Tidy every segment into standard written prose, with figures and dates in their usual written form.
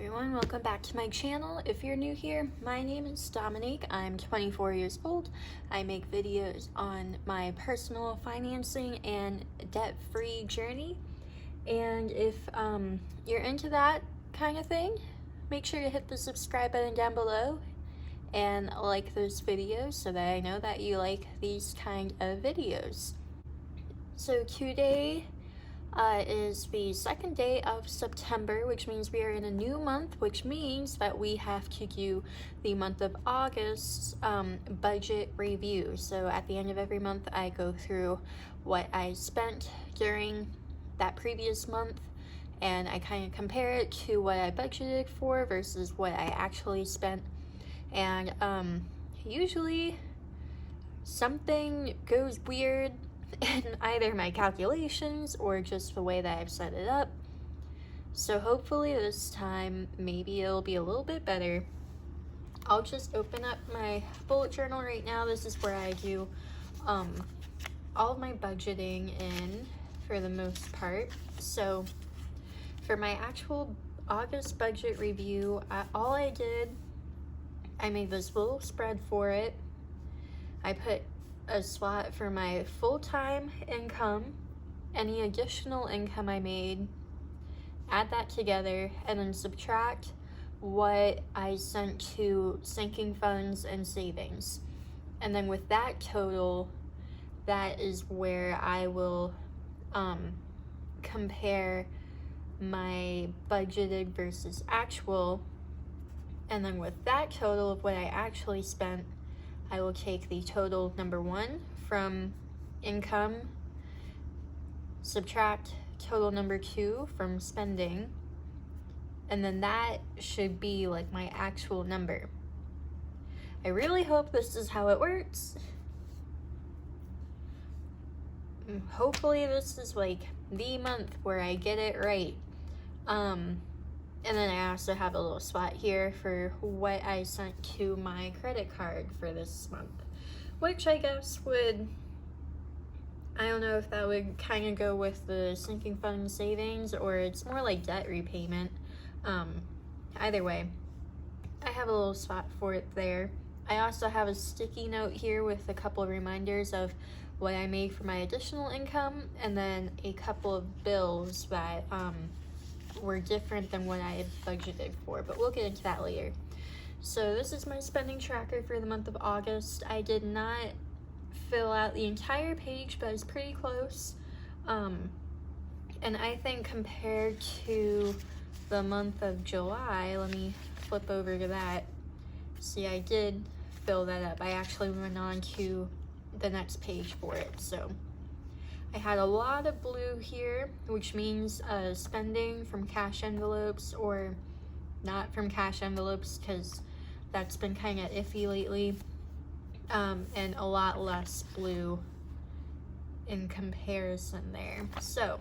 everyone, welcome back to my channel. If you're new here, my name is Dominique. I'm 24 years old. I make videos on my personal financing and debt-free journey. And if you're into that kind of thing, make sure to hit the subscribe button down below and like those videos so that I know that you like these kind of videos. So today is the second day of September, which means we are in a new month, which means that we have to do the month of August's budget review. So at the end of every month, I go through what I spent during that previous month, and I kind of compare it to what I budgeted for versus what I actually spent. And usually something goes weird in either my calculations or just the way that I've set it up. So hopefully this time maybe it'll be a little bit better. I'll just open up my bullet journal right now. This is where I do all of my budgeting in for the most part. So for my actual August budget review, all I did, I made this little spread for it. I put a slot for my full-time income, any additional income I made, add that together, and then subtract what I sent to sinking funds and savings. And then with that total, that is where I will compare my budgeted versus actual. And then with that total of what I actually spent, I will take the total number one from income, subtract total number two from spending, and then that should be like my actual number. I really hope this is how it works. Hopefully this is like the month where I get it right. And then I also have a little spot here for what I sent to my credit card for this month, which I guess would, I don't know if that would kind of go with the sinking fund savings or it's more like debt repayment. Either way, I have a little spot for it there. I also have a sticky note here with a couple of reminders of what I made for my additional income and then a couple of bills that were different than what I had budgeted for, but we'll get into that later. So this is my spending tracker for the month of August. I did not fill out the entire page, but it's pretty close. And I think compared to the month of July, let me flip over to that. See, I did fill that up. I actually went on to the next page for it, so I had a lot of blue here, which means spending from cash envelopes or not from cash envelopes, because that's been kind of iffy lately, and a lot less blue in comparison there. So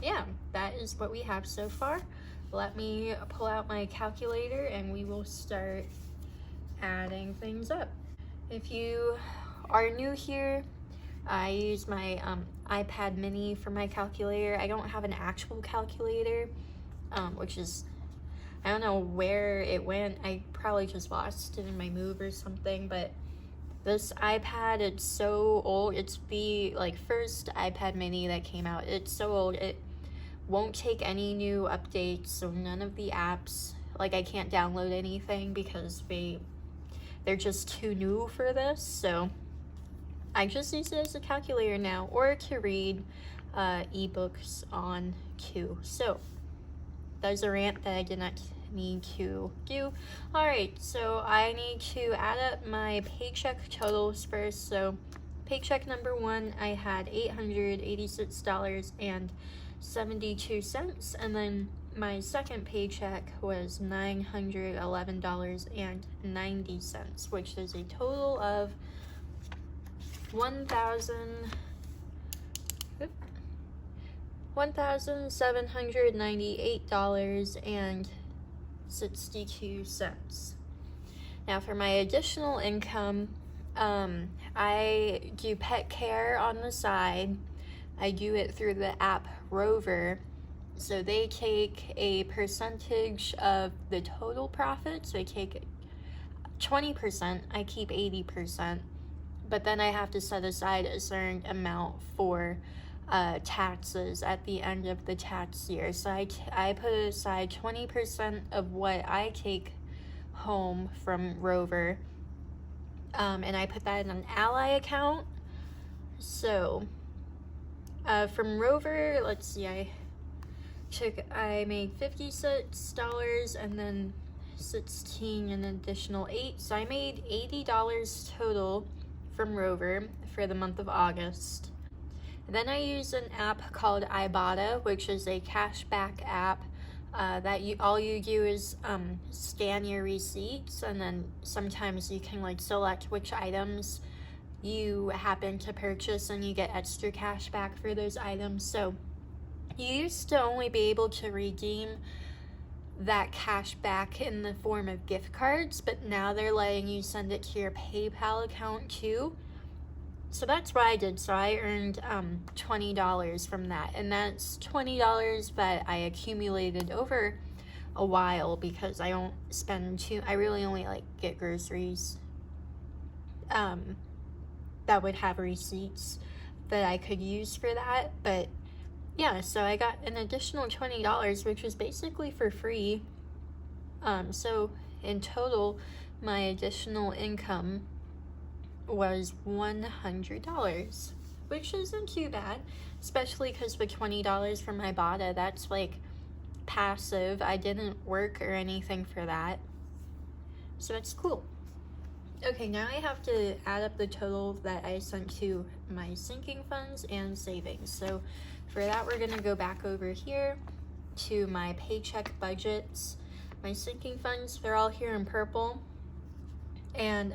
yeah, that is what we have so far. Let me pull out my calculator and we will start adding things up. If you are new here, I use my iPad mini for my calculator. I don't have an actual calculator, which is, I don't know where it went. I probably just lost it in my move or something, but this iPad, it's so old. It's the first iPad mini that came out. It's so old. It won't take any new updates, so none of the apps, I can't download anything because they're just too new for this, so I just use it as a calculator now, or to read ebooks on too. So there's a rant that I did not need to do. Alright, so I need to add up my paycheck totals first. So paycheck number one, I had $886.72, and then my second paycheck was $911.90, which is a total of $1,798.62. Now for my additional income, I do pet care on the side. I do it through the app Rover. So they take a percentage of the total profit. So they take 20%, I keep 80%, but then I have to set aside a certain amount for taxes at the end of the tax year. So I put aside 20% of what I take home from Rover, and I put that in an Ally account. So from Rover, let's see, I made $56 and then 16 an additional 8, so I made $80 total from Rover for the month of August. Then I use an app called Ibotta, which is a cashback app that all you do is scan your receipts, and then sometimes you can like select which items you happen to purchase and you get extra cash back for those items. So you used to only be able to redeem that cash back in the form of gift cards, but now they're letting you send it to your PayPal account too. So that's what I did. So I earned $20 from that, and that's $20 that I accumulated over a while because I don't spend I really only like get groceries that would have receipts that I could use for that. But yeah, so I got an additional $20, which was basically for free. So in total, my additional income was $100, which isn't too bad, especially because with $20 from Ibotta, that's like passive. I didn't work or anything for that, so it's cool. Okay, now I have to add up the total that I sent to my sinking funds and savings. So for that, we're gonna go back over here to my paycheck budgets. My sinking funds, they're all here in purple, and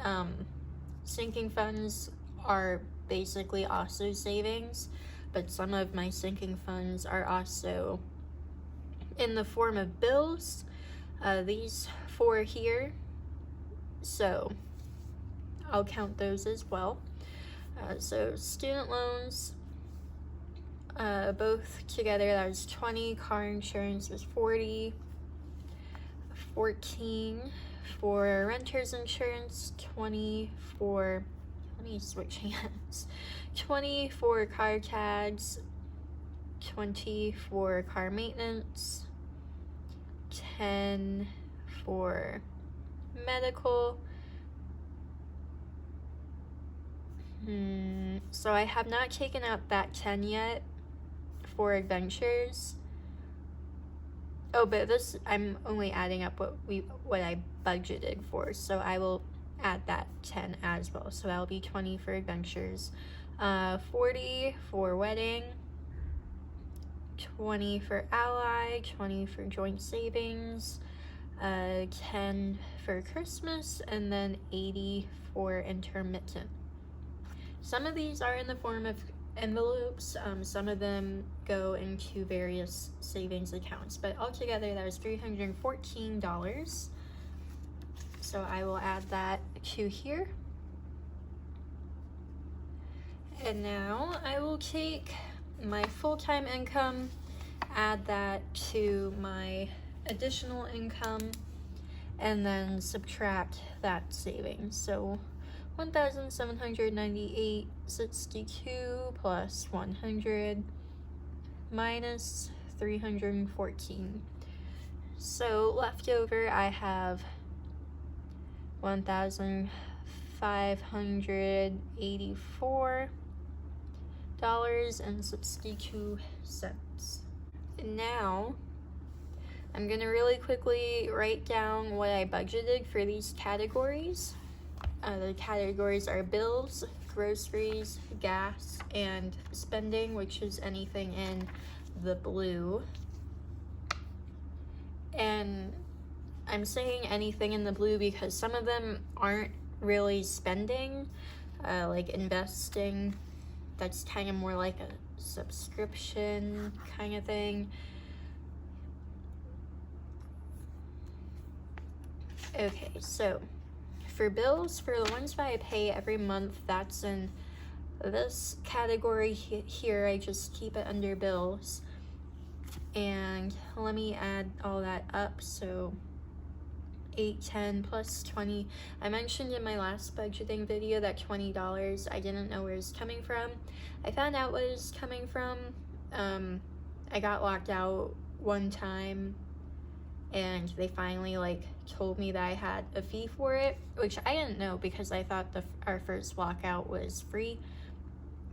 sinking funds are basically also savings, but some of my sinking funds are also in the form of bills, these 4 here, so I'll count those as well. So student loans, both together, that was 20. Car insurance was 40. 14 for renter's insurance, 20 for, let me switch hands, 20 for car tags, 20 for car maintenance, 10 for medical. So I have not taken out that 10 yet for adventures. Oh, but this, I'm only adding up what I budgeted for, so I will add that 10 as well. So that'll be 20 for adventures, 40 for wedding, 20 for Ally, 20 for joint savings, 10 for Christmas, and then 80 for intermittent. Some of these are in the form of envelopes, some of them go into various savings accounts, but altogether that was $314. So I will add that to here. And now I will take my full-time income, add that to my additional income, and then subtract that savings. So 1,798.62 plus 100 minus 314. So left over, I have $1,584.62. And now I'm gonna really quickly write down what I budgeted for these categories. The categories are bills, groceries, gas, and spending, which is anything in the blue. And I'm saying anything in the blue because some of them aren't really spending, like investing. That's kind of more like a subscription kind of thing. Okay, so for bills, for the ones that I pay every month, that's in this category here. I just keep it under bills. And let me add all that up. So 810 plus 20. I mentioned in my last budgeting video that $20 I didn't know where it was coming from. I found out what it was coming from. I got locked out one time and they finally like told me that I had a fee for it, which I didn't know because I thought our first lockout was free.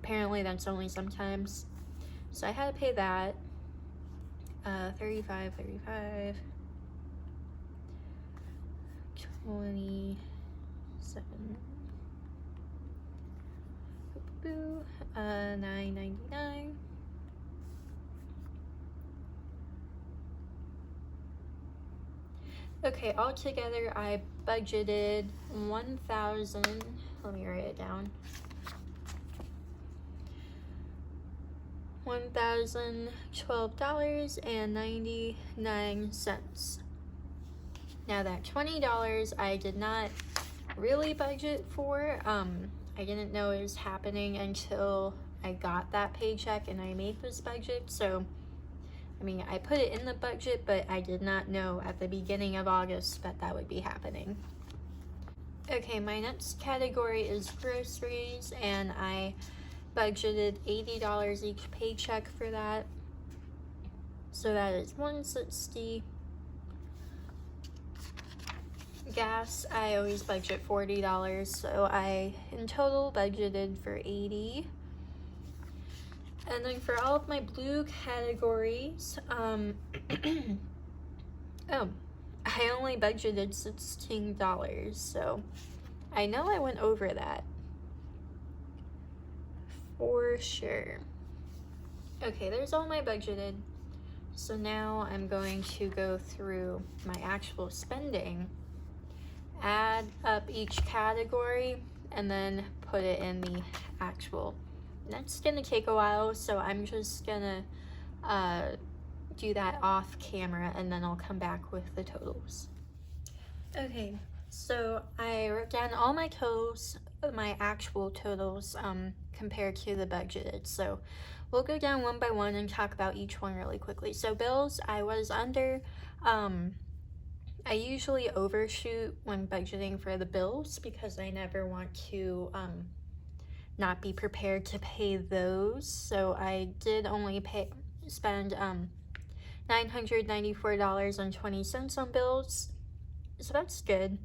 Apparently that's only sometimes. So I had to pay that. 35, 27, $9.99. Okay, altogether I budgeted 1,000. Let me write it down. $1,012.99. Now that $20 I did not really budget for. I didn't know it was happening until I got that paycheck and I made this budget. So, I mean, I put it in the budget, but I did not know at the beginning of August that would be happening. Okay, my next category is groceries, and I budgeted $80 each paycheck for that. So that is $160. Gas, I always budget $40, so I in total budgeted for $80. And then for all of my blue categories, I only budgeted $16, so I know I went over that for sure. Okay, there's all my budgeted. So now I'm going to go through my actual spending, add up each category, and then put it in the actual. That's gonna take a while, so I'm just gonna do that off camera and then I'll come back with the totals. Okay, so I wrote down all my totals, my actual totals, compared to the budgeted. So we'll go down one by one and talk about each one really quickly. So bills, I was under. I usually overshoot when budgeting for the bills because I never want to not be prepared to pay those. So I did only spend $994.20 on bills. So that's good.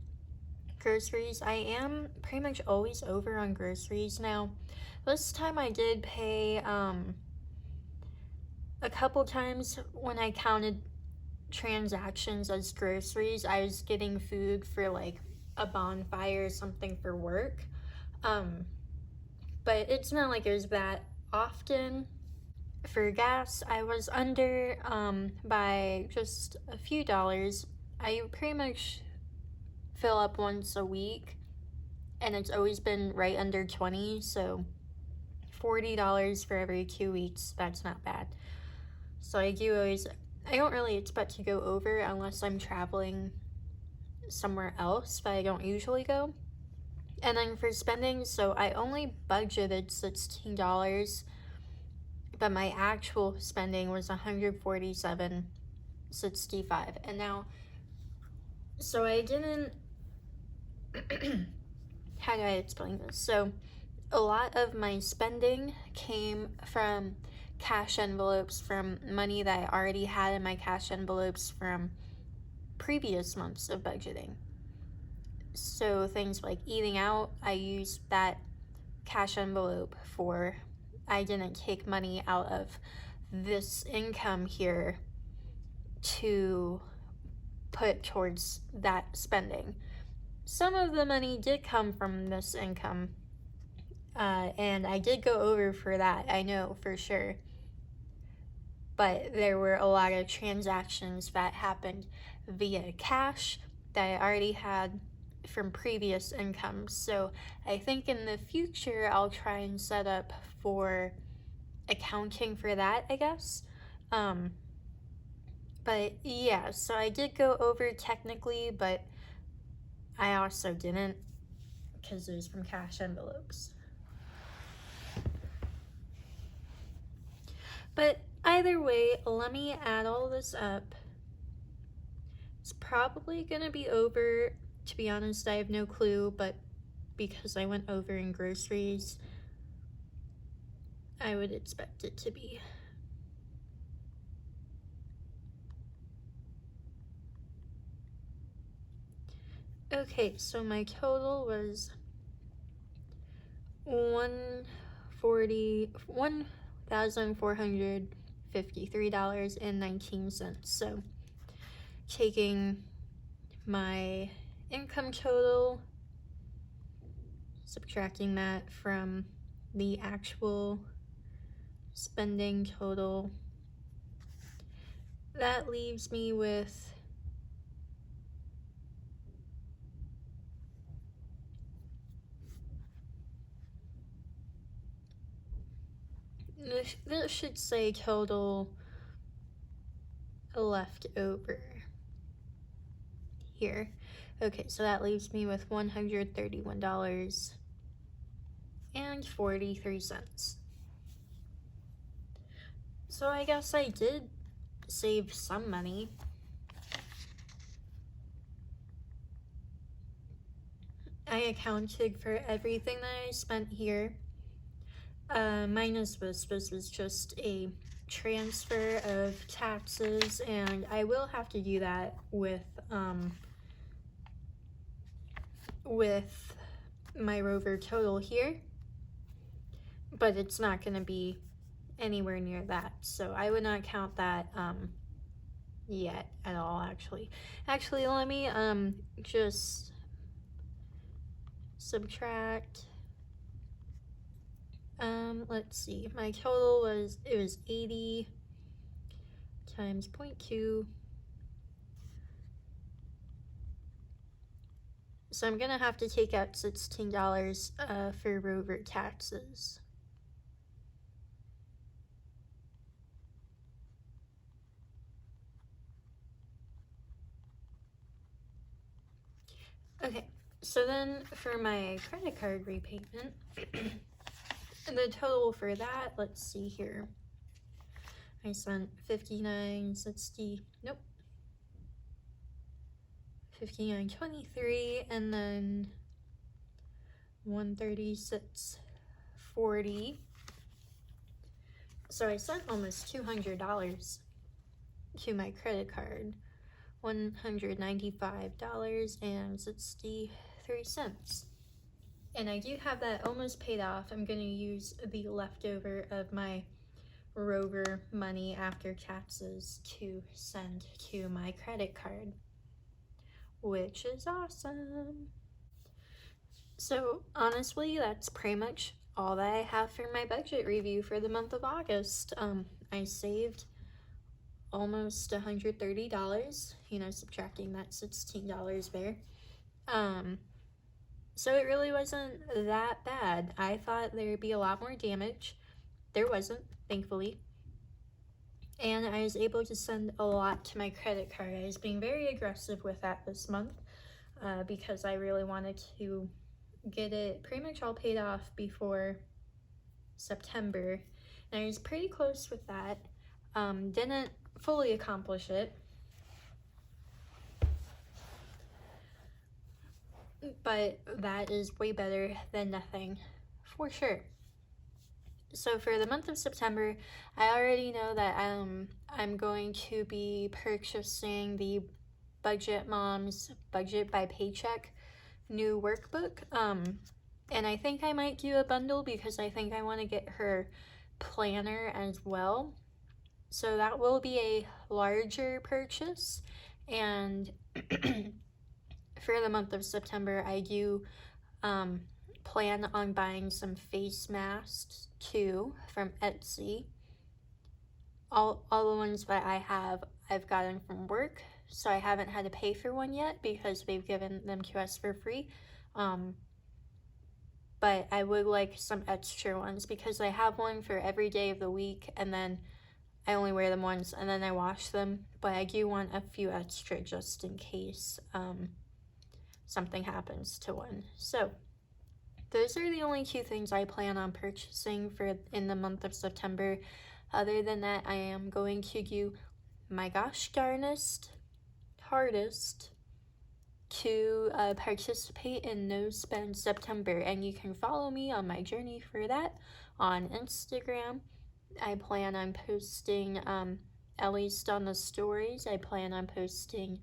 Groceries, I am pretty much always over on groceries now. This time I did pay a couple times when I counted transactions as groceries. I was getting food for like a bonfire or something for work. But it's not like it was that often. For gas, I was under by just a few dollars. I pretty much fill up once a week, and it's always been right under 20, so $40 for every 2 weeks, that's not bad. So I don't really expect to go over unless I'm traveling somewhere else, but I don't usually go. And then for spending, so I only budgeted $16, but my actual spending was $147.65. And now, so I didn't, how do I explain this? So a lot of my spending came from cash envelopes, from money that I already had in my cash envelopes from previous months of budgeting. So things like eating out, I used that cash envelope for. I didn't take money out of this income here to put towards that spending. Some of the money did come from this income, and I did go over for that, I know for sure. But there were a lot of transactions that happened via cash that I already had from previous income. So I think in the future I'll try and set up for accounting for that, I guess. But yeah, so I did go over technically, but I also didn't because it was from cash envelopes. But I either way, let me add all this up. It's probably gonna be over. To be honest, I have no clue, but because I went over in groceries, I would expect it to be. Okay, so my total was $1,453.19. So taking my income total, subtracting that from the actual spending total, that leaves me with this should say total left over here. Okay, so that leaves me with $131.43. So I guess I did save some money. I accounted for everything that I spent here. Minus this was just a transfer of taxes, and I will have to do that with my Rover total here, but it's not going to be anywhere near that, so I would not count that yet at all. Actually let me just subtract. Let's see, my total was 80 times 0.2. So I'm gonna have to take out $16 for Rover taxes. Okay, so then for my credit card repayment, the total for that, let's see here. I spent $59.23, and then $136.40. So I sent almost $200 to my credit card. $195.63. And I do have that almost paid off. I'm going to use the leftover of my Rover money after taxes to send to my credit card, which is awesome. So honestly, that's pretty much all that I have for my budget review for the month of August. I saved almost $130, subtracting that $16 there. So it really wasn't that bad. I thought there would be a lot more damage. There wasn't, thankfully. And I was able to send a lot to my credit card. I was being very aggressive with that this month because I really wanted to get it pretty much all paid off before September. And I was pretty close with that. Didn't fully accomplish it, but that is way better than nothing, for sure. So for the month of September, I already know that I'm going to be purchasing the Budget Mom's Budget by Paycheck new workbook. And I think I might do a bundle because I think I want to get her planner as well. So that will be a larger purchase. And for the month of September, I do plan on buying some face masks too from Etsy. All the ones that I have, I've gotten from work, so I haven't had to pay for one yet because they've given them to us for free. But I would like some extra ones because I have one for every day of the week, and then I only wear them once and then I wash them. But I do want a few extra just in case something happens to one. So those are the only two things I plan on purchasing in the month of September. Other than that, I am going to do my gosh darnest hardest to participate in No Spend September, and you can follow me on my journey for that on Instagram. I plan on posting, at least on the stories, I plan on posting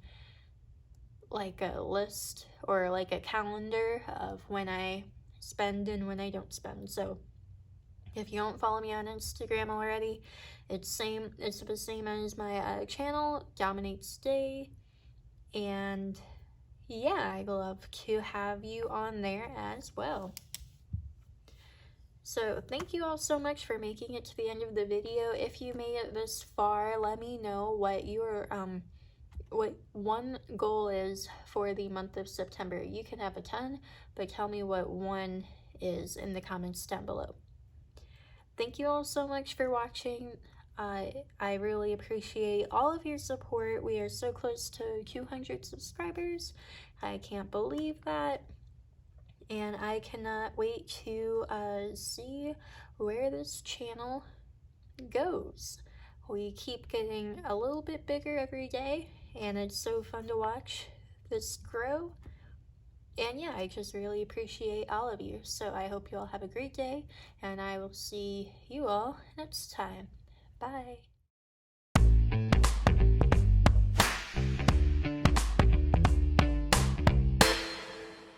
like a list or like a calendar of when I spend and when I don't spend. So if you don't follow me on Instagram already, it's the same as my channel, Dominique'sDay, and yeah, I'd love to have you on there as well. So thank you all so much for making it to the end of the video. If you made it this far, let me know what your what one goal is for the month of September. You can have a ton, but tell me what one is in the comments down below. Thank you all so much for watching. I really appreciate all of your support. We are so close to 200 subscribers. I can't believe that. And I cannot wait to see where this channel goes. We keep getting a little bit bigger every day, and it's so fun to watch this grow. And yeah, I just really appreciate all of you. So I hope you all have a great day, and I will see you all next time. Bye.